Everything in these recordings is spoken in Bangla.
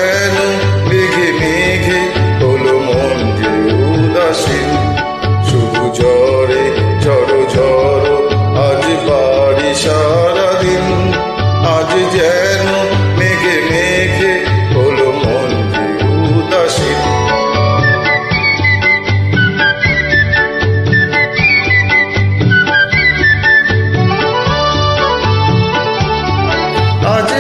যেন মেঘে মেঘে হলো মন যে উদাসীন। শুধু ঝড়ে ঝড়ো ঝড়ো আজ বাড়ি সারাদিন। আজ যেন মেঘে মেঘে হলো মন যে উদাসীন। আজ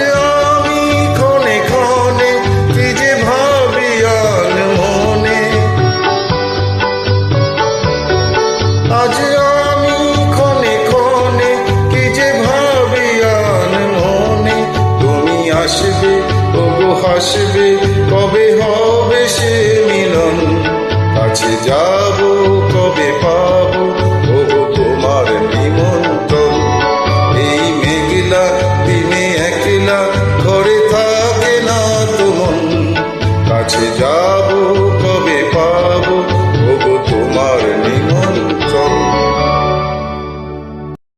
আমি ক্ষণে ক্ষণে কি যে ভাবি আনমনে। আজ আমি ক্ষণে ক্ষণে কি যে ভাবি আনমনে। তুমি আসবে ওগো হাসবে, কবে হবে সে মিলন। কাছে যা